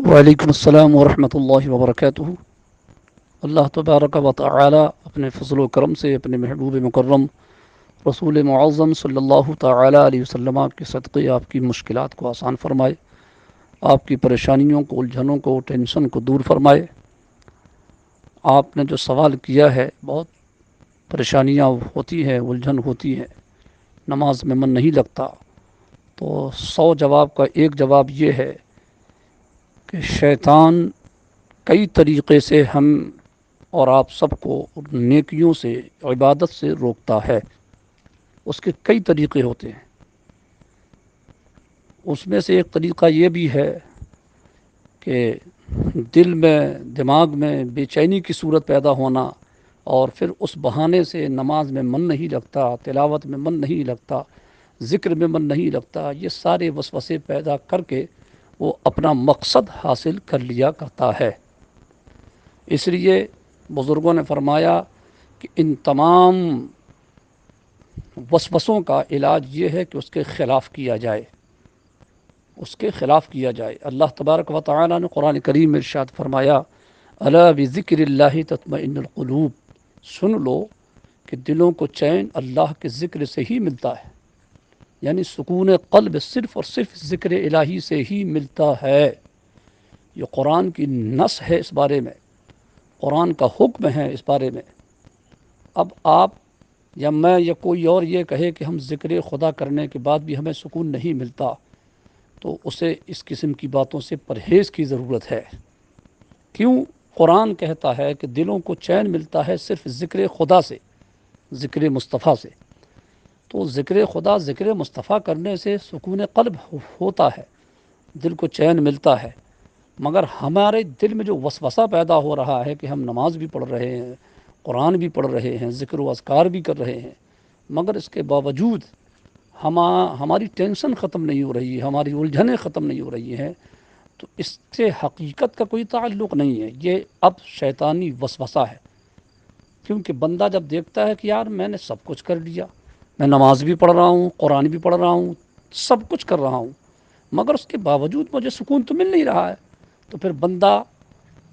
وعلیکم السلام ورحمۃ اللہ وبرکاتہ۔ اللہ تبارک و تعالی اپنے فضل و کرم سے اپنے محبوب مکرم رسول معظم صلی اللہ تعالی علیہ وسلم کے صدقے آپ کی مشکلات کو آسان فرمائے، آپ کی پریشانیوں کو، الجھنوں کو، ٹینشن کو دور فرمائے۔ آپ نے جو سوال کیا ہے، بہت پریشانیاں ہوتی ہیں، الجھن ہوتی ہیں، نماز میں من نہیں لگتا، تو 100 جواب کا ایک جواب یہ ہے کہ شیطان کئی طریقے سے ہم اور آپ سب کو نیکیوں سے، عبادت سے روکتا ہے۔ اس کے کئی طریقے ہوتے ہیں۔ اس میں سے ایک طریقہ یہ بھی ہے کہ دل میں، دماغ میں بے چینی کی صورت پیدا ہونا، اور پھر اس بہانے سے نماز میں من نہیں لگتا، تلاوت میں من نہیں لگتا، ذکر میں من نہیں لگتا۔ یہ سارے وسوسے پیدا کر کے وہ اپنا مقصد حاصل کر لیا کرتا ہے۔ اس لیے بزرگوں نے فرمایا کہ ان تمام وسوسوں کا علاج یہ ہے کہ اس کے خلاف کیا جائے، اس کے خلاف کیا جائے۔ اللہ تبارک و تعالی نے قرآن کریم میں ارشاد فرمایا، الا بذکر اللہ تطمئن القلوب، سن لو کہ دلوں کو چین اللہ کے ذکر سے ہی ملتا ہے، یعنی سکون قلب صرف اور صرف ذکر الہی سے ہی ملتا ہے۔ یہ قرآن کی نص ہے، اس بارے میں قرآن کا حکم ہے اس بارے میں۔ اب آپ یا میں یا کوئی اور یہ کہے کہ ہم ذکر خدا کرنے کے بعد بھی ہمیں سکون نہیں ملتا، تو اسے اس قسم کی باتوں سے پرہیز کی ضرورت ہے۔ کیوں؟ قرآن کہتا ہے کہ دلوں کو چین ملتا ہے صرف ذکر خدا سے، ذکر مصطفیٰ سے۔ تو ذکر خدا، ذکر مصطفیٰ کرنے سے سکون قلب ہوتا ہے، دل کو چین ملتا ہے۔ مگر ہمارے دل میں جو وسوسہ پیدا ہو رہا ہے کہ ہم نماز بھی پڑھ رہے ہیں، قرآن بھی پڑھ رہے ہیں، ذکر و اذکار بھی کر رہے ہیں، مگر اس کے باوجود ہماری ٹینشن ختم نہیں ہو رہی ہے، ہماری الجھنیں ختم نہیں ہو رہی ہیں، تو اس سے حقیقت کا کوئی تعلق نہیں ہے، یہ اب شیطانی وسوسہ ہے۔ کیونکہ بندہ جب دیکھتا ہے کہ یار میں نے سب کچھ کر لیا، میں نماز بھی پڑھ رہا ہوں، قرآن بھی پڑھ رہا ہوں، سب کچھ کر رہا ہوں، مگر اس کے باوجود مجھے سکون تو مل نہیں رہا ہے، تو پھر بندہ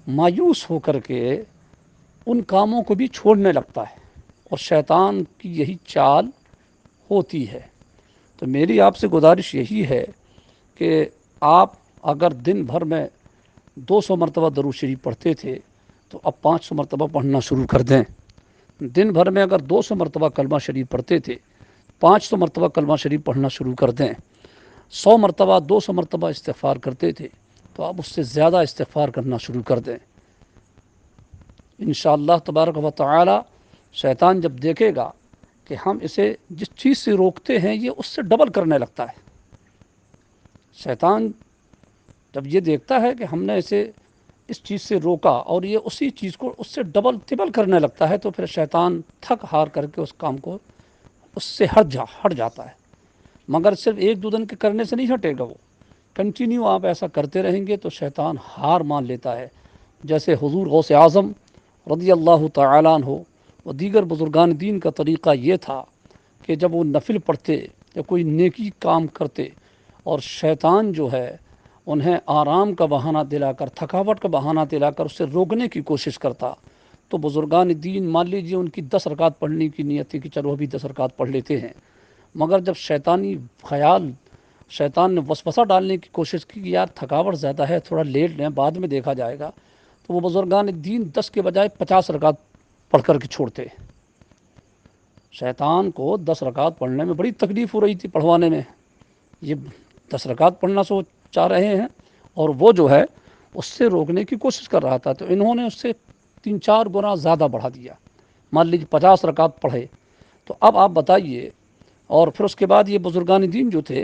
مایوس ہو کر کے ان کاموں کو بھی چھوڑنے لگتا ہے، اور شیطان کی یہی چال ہوتی ہے۔ تو میری آپ سے گزارش یہی ہے کہ آپ اگر دن بھر میں 200 مرتبہ درود شریف پڑھتے تھے تو اب 500 مرتبہ پڑھنا شروع کر دیں۔ دن بھر میں اگر 200 مرتبہ کلمہ شریف پڑھتے تھے، 500 مرتبہ کلمہ شریف پڑھنا شروع کر دیں۔ 100 مرتبہ، 200 مرتبہ استغفار کرتے تھے تو اب اس سے زیادہ استغفار کرنا شروع کر دیں۔ انشاءاللہ تبارک و تعالی شیطان جب دیکھے گا کہ ہم اسے جس چیز سے روکتے ہیں یہ اس سے ڈبل کرنے لگتا ہے، شیطان جب یہ دیکھتا ہے کہ ہم نے اسے اس چیز سے روکا اور یہ اسی چیز کو اس سے ڈبل تبل کرنے لگتا ہے، تو پھر شیطان تھک ہار کر کے اس کام کو اس سے ہٹ جاتا ہے۔ مگر صرف ایک دو دن کے کرنے سے نہیں ہٹے گا، وہ کنٹینیو آپ ایسا کرتے رہیں گے تو شیطان ہار مان لیتا ہے۔ جیسے حضور غوث اعظم رضی اللہ تعالیٰ عنہ و دیگر بزرگان دین کا طریقہ یہ تھا کہ جب وہ نفل پڑھتے یا کوئی نیکی کام کرتے اور شیطان جو ہے انہیں آرام کا بہانہ دلا کر، تھکاوٹ کا بہانہ دلا کر اسے روکنے کی کوشش کرتا، تو بزرگان دین مان لیجیے ان کی 10 رکعت پڑھنے کی نیت تھی کہ چلو ابھی 10 رکعت پڑھ لیتے ہیں، مگر جب شیطانی خیال، شیطان نے وسوسہ ڈالنے کی کوشش کی کہ یار تھکاوٹ زیادہ ہے، تھوڑا لیٹ لیں، بعد میں دیکھا جائے گا، تو وہ بزرگان دین 10 کے بجائے 50 رکعت پڑھ کر کے چھوڑتے۔ شیطان کو 10 رکعت پڑھنے میں بڑی تکلیف ہو رہی تھی پڑھوانے میں، یہ 10 رکعت پڑھنا چاہ رہے ہیں اور وہ جو ہے اس سے روکنے کی کوشش کر رہا تھا، تو انہوں نے اس سے 3-4 گنا زیادہ بڑھا دیا، مان لیجیے 50 رکعت پڑھے۔ تو اب آپ بتائیے، اور پھر اس کے بعد یہ بزرگان دین جو تھے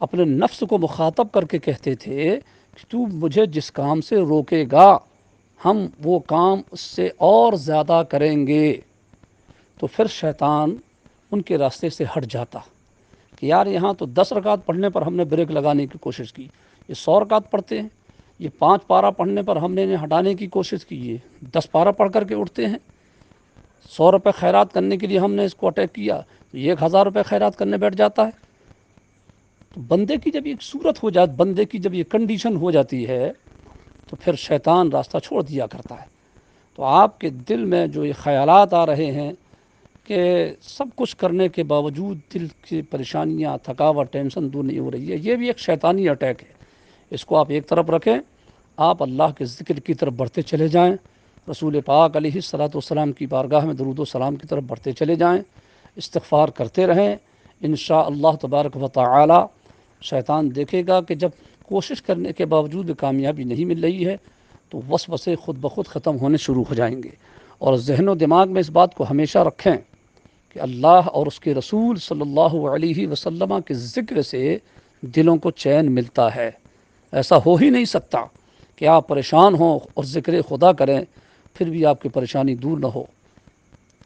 اپنے نفس کو مخاطب کر کے کہتے تھے کہ تو مجھے جس کام سے روکے گا ہم وہ کام اس سے اور زیادہ کریں گے۔ تو پھر شیطان ان کے راستے سے ہٹ جاتا کہ یار یہاں تو 10 رکعت پڑھنے پر ہم نے بریک لگانے کی کوشش کی، یہ 100 رکعت پڑھتے ہیں، یہ 5 پارہ پڑھنے پر ہم نے انہیں ہٹانے کی کوشش کی، یہ 10 پارہ پڑھ کر کے اٹھتے ہیں۔ 100 روپے خیرات کرنے کے لیے ہم نے اس کو اٹیک کیا تو یہ 1000 روپے خیرات کرنے بیٹھ جاتا ہے۔ تو بندے کی جب یہ صورت ہو جاتی، بندے کی جب یہ کنڈیشن ہو جاتی ہے تو پھر شیطان راستہ چھوڑ دیا کرتا ہے۔ تو آپ کے دل میں جو یہ خیالات آ رہے ہیں کہ سب کچھ کرنے کے باوجود دل کی پریشانیاں، تھکاوٹ، ٹینشن دور نہیں ہو رہی ہے، یہ بھی ایک شیطانی اٹیک ہے۔ اس کو آپ ایک طرف رکھیں، آپ اللہ کے ذکر کی طرف بڑھتے چلے جائیں، رسول پاک علیہ الصلاۃ والسلام کی بارگاہ میں درود و سلام کی طرف بڑھتے چلے جائیں، استغفار کرتے رہیں، انشاءاللہ تبارک و تعالی شیطان دیکھے گا کہ جب کوشش کرنے کے باوجود کامیابی نہیں مل رہی ہے تو وسوسے خود بخود ختم ہونے شروع ہو جائیں گے۔ اور ذہن و دماغ میں اس بات کو ہمیشہ رکھیں کہ اللہ اور اس کے رسول صلی اللہ علیہ وسلم کے ذکر سے دلوں کو چین ملتا ہے۔ ایسا ہو ہی نہیں سکتا کہ آپ پریشان ہوں اور ذکر خدا کریں پھر بھی آپ کی پریشانی دور نہ ہو۔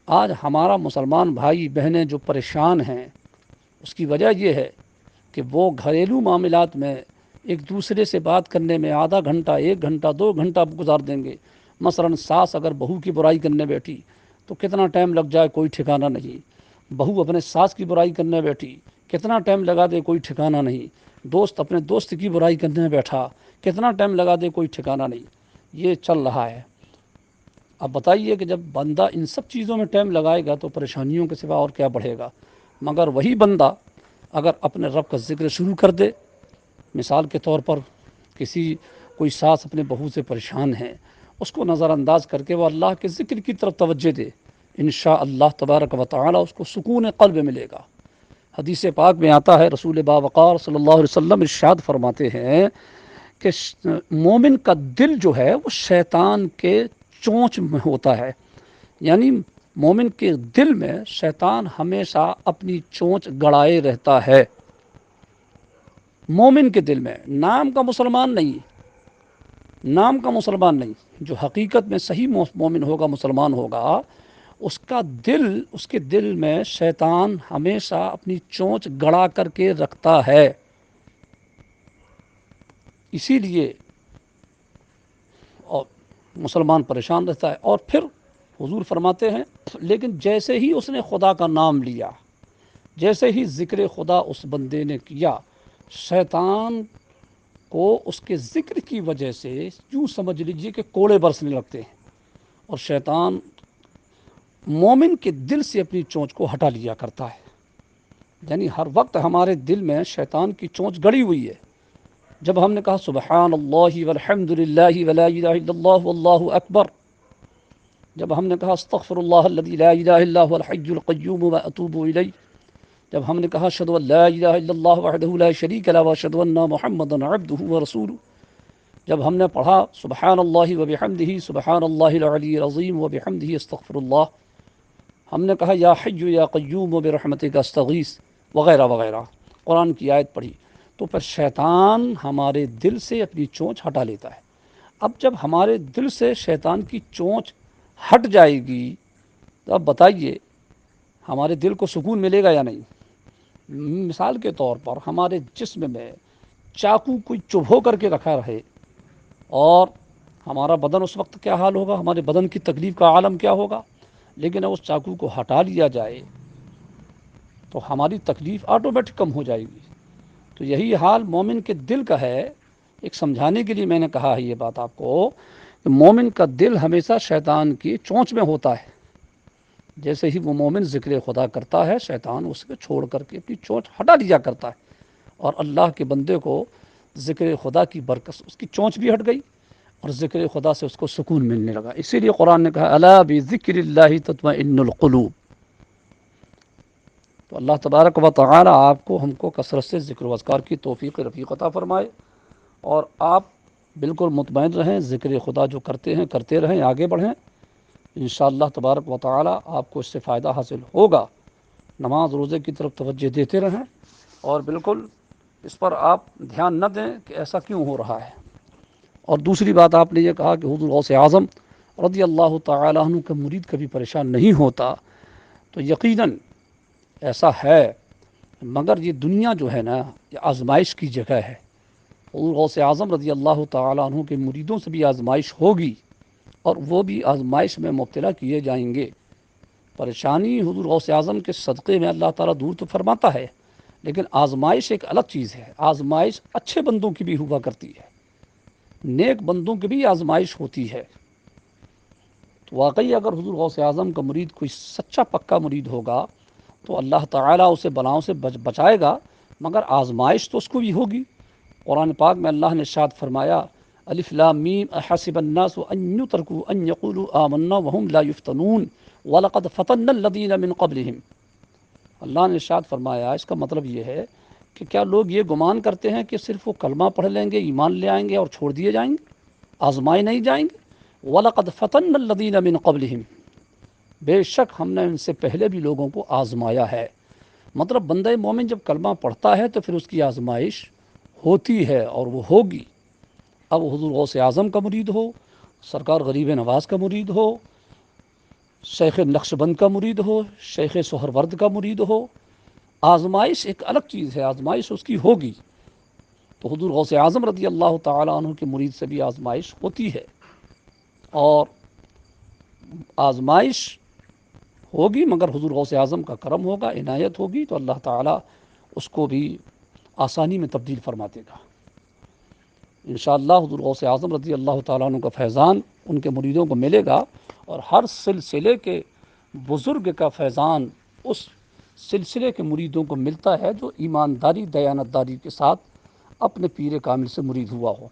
آج ہمارا مسلمان بھائی بہنیں جو پریشان ہیں اس کی وجہ یہ ہے کہ وہ گھریلو معاملات میں ایک دوسرے سے بات کرنے میں آدھا گھنٹہ، 1 گھنٹہ، 2 گھنٹہ گزار دیں گے۔ مثلا ساس اگر بہو کی برائی کرنے بیٹھی تو کتنا ٹائم لگ جائے کوئی ٹھکانہ نہیں، بہو اپنے ساس کی برائی کرنے بیٹھی کتنا ٹائم لگا دے کوئی ٹھکانہ نہیں، دوست اپنے دوست کی برائی کرنے بیٹھا کتنا ٹائم لگا دے کوئی ٹھکانہ نہیں۔ یہ چل رہا ہے۔ اب بتائیے کہ جب بندہ ان سب چیزوں میں ٹائم لگائے گا تو پریشانیوں کے سوا اور کیا بڑھے گا؟ مگر وہی بندہ اگر اپنے رب کا ذکر شروع کر دے، مثال کے طور پر کوئی ساس اپنے بہو سے پریشان ہے، اس کو نظر انداز کر کے وہ اللہ کے ذکر کی طرف توجہ دے، انشاءاللہ تبارک و تعالی اس کو سکون قلب ملے گا۔ حدیث پاک میں آتا ہے، رسول باوقار صلی اللہ علیہ وسلم ارشاد فرماتے ہیں کہ مومن کا دل جو ہے وہ شیطان کے چونچ میں ہوتا ہے، یعنی مومن کے دل میں شیطان ہمیشہ اپنی چونچ گڑائے رہتا ہے۔ مومن کے دل میں، نام کا مسلمان نہیں، نام کا مسلمان نہیں، جو حقیقت میں صحیح مومن ہوگا، مسلمان ہوگا، اس کے دل میں شیطان ہمیشہ اپنی چونچ گڑا کر کے رکھتا ہے۔ اسی لیے اور مسلمان پریشان رہتا ہے۔ اور پھر حضور فرماتے ہیں لیکن جیسے ہی اس نے خدا کا نام لیا، جیسے ہی ذکر خدا اس بندے نے کیا، شیطان کو اس کے ذکر کی وجہ سے یوں سمجھ لیجئے کہ کوڑے برسنے لگتے ہیں، اور شیطان مومن کے دل سے اپنی چونچ کو ہٹا لیا کرتا ہے۔ یعنی ہر وقت ہمارے دل میں شیطان کی چونچ گڑی ہوئی ہے۔ جب ہم نے کہا سبحان اللہ والحمد للہ ولا الہ الا اللہ واللہ اکبر، جب ہم نے کہا استغفر اللہ الذی لا الہ الا هو الحی القیوم واتوب الیہ، جب ہم نے کہا اشہد ان لا الہ الا اللہ وحدہ لا شریک لہ واشہد ان محمدا عبدہ ورسولہ، جب ہم نے پڑھا سبحان اللہ وبحمدہ سبحان اللہ العلی العظیم وبحمدہ استغفر اللہ، ہم نے کہا یا حی یا قیوم برحمتک استغیث وغیرہ وغیرہ، قرآن کی آیت پڑھی، تو پھر شیطان ہمارے دل سے اپنی چونچ ہٹا لیتا ہے۔ اب جب ہمارے دل سے شیطان کی چونچ ہٹ جائے گی تو اب بتائیے ہمارے دل کو سکون ملے گا یا نہیں؟ مثال کے طور پر ہمارے جسم میں چاقو کوئی چبھو کر کے رکھا رہے اور ہمارا بدن اس وقت کیا حال ہوگا، ہمارے بدن کی تکلیف کا عالم کیا ہوگا، لیکن اس چاقو کو ہٹا لیا جائے تو ہماری تکلیف آٹومیٹک کم ہو جائے گی۔ تو یہی حال مومن کے دل کا ہے۔ ایک سمجھانے کے لیے میں نے کہا ہے یہ بات آپ کو کہ مومن کا دل ہمیشہ شیطان کی چونچ میں ہوتا ہے۔ جیسے ہی وہ مومن ذکر خدا کرتا ہے، شیطان اس کو چھوڑ کر کے اپنی چونچ ہٹا لیا کرتا ہے، اور اللہ کے بندے کو ذکر خدا کی برکت اس کی چونچ بھی ہٹ گئی اور ذکر خدا سے اس کو سکون ملنے لگا۔ اسی لیے قرآن نے کہا الا بذکر اللہ تطمئن القلوب۔ تو اللہ تبارک و تعالی آپ کو، ہم کو کثرت سے ذکر و اذکار کی توفیق رفیق عطا فرمائے، اور آپ بالکل مطمئن رہیں، ذکر خدا جو کرتے ہیں کرتے رہیں، آگے بڑھیں، انشاءاللہ تبارک و تعالی آپ کو اس سے فائدہ حاصل ہوگا۔ نماز روزے کی طرف توجہ دیتے رہیں، اور بالکل اس پر آپ دھیان نہ دیں کہ ایسا کیوں ہو رہا ہے۔ اور دوسری بات آپ نے یہ کہا کہ حضور غوث اعظم رضی اللہ تعالی عنہ کا مرید کبھی پریشان نہیں ہوتا، تو یقیناً ایسا ہے، مگر یہ دنیا جو ہے نا یہ آزمائش کی جگہ ہے۔ حضور غوث اعظم رضی اللہ تعالی عنہ کے مریدوں سے بھی آزمائش ہوگی، اور وہ بھی آزمائش میں مبتلا کیے جائیں گے۔ پریشانی حضور غوث اعظم کے صدقے میں اللہ تعالیٰ دور تو فرماتا ہے، لیکن آزمائش ایک الگ چیز ہے۔ آزمائش اچھے بندوں کی بھی ہوا کرتی ہے، نیک بندوں کی بھی آزمائش ہوتی ہے۔ تو واقعی اگر حضور غوث اعظم کا مرید کوئی سچا پکا مرید ہوگا تو اللہ تعالیٰ اسے بلاؤں سے بچائے گا، مگر آزمائش تو اس کو بھی ہوگی۔ قرآن پاک میں اللہ نے ارشاد فرمایا الف لام میم احسب الناس ان یترکوا ان یقولوا آمنا وهم لا یفتنون وَلَقَدْ فَتَنَّا الَّذِينَ مِن قَبْلِهِمْ۔ اللہ نے ارشاد فرمایا اس کا مطلب یہ ہے کہ کیا لوگ یہ گمان کرتے ہیں کہ صرف وہ کلمہ پڑھ لیں گے، ایمان لے آئیں گے اور چھوڑ دیے جائیں گے، آزمائے نہیں جائیں گے؟ وَلَقَدْ فَتَنَّا الَّذِينَ مِن قَبْلِهِمْ، بے شک ہم نے ان سے پہلے بھی لوگوں کو آزمایا ہے۔ مطلب بندہ مومن جب کلمہ پڑھتا ہے تو پھر اس کی آزمائش ہوتی ہے اور وہ ہوگی۔ اب حضور غوث اعظم کا مرید ہو، سرکار غریب نواز کا مرید ہو، شیخ نقشبند کا مرید ہو، شیخ سہرورد کا مرید ہو، آزمائش ایک الگ چیز ہے، آزمائش اس کی ہوگی۔ تو حضور غوث اعظم رضی اللہ تعالیٰ عنہ کے مرید سے بھی آزمائش ہوتی ہے، اور آزمائش ہوگی مگر حضور غوث اعظم کا کرم ہوگا، عنایت ہوگی، تو اللہ تعالیٰ اس کو بھی آسانی میں تبدیل فرما دے گا انشاءاللہ۔ حضور غوث اعظم رضی اللہ تعالیٰ عنہ کا فیضان ان کے مریدوں کو ملے گا، اور ہر سلسلے کے بزرگ کا فیضان اس سلسلے کے مریدوں کو ملتا ہے جو ایمانداری دیانتداری کے ساتھ اپنے پیر کامل سے مرید ہوا ہو۔